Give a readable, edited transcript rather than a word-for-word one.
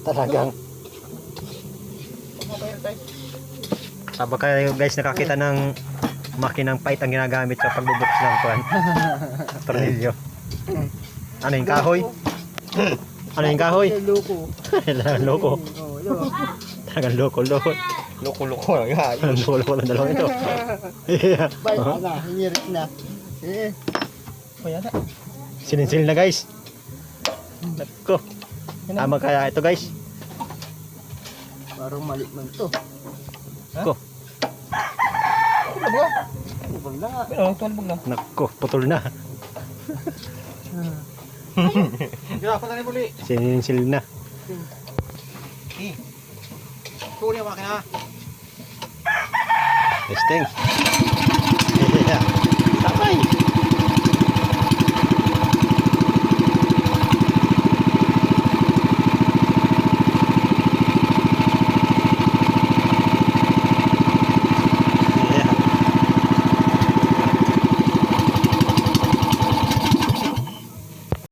Talagang. Saba kayo guys nakakita ng makinang pait ang ginagamit sa pagbubuks ng kuwan. Tornilyo. Ano yung kahoy? Ano yung kahoy? Loko. Talagang loko. Talagang loko. Loko-loko lang yan. Loko ng dalawang ito. Yeah. Bay, na, hinirit na. Sininsil na guys. Nako. Tama kaya ito guys. Parang mali man to. Nako. Ubang na nga. Tumalbog na. Nako, putol na. Gila ko na rin muli. Sininsil na. Tuloy ang makina. Testing. Yeah. Sabay.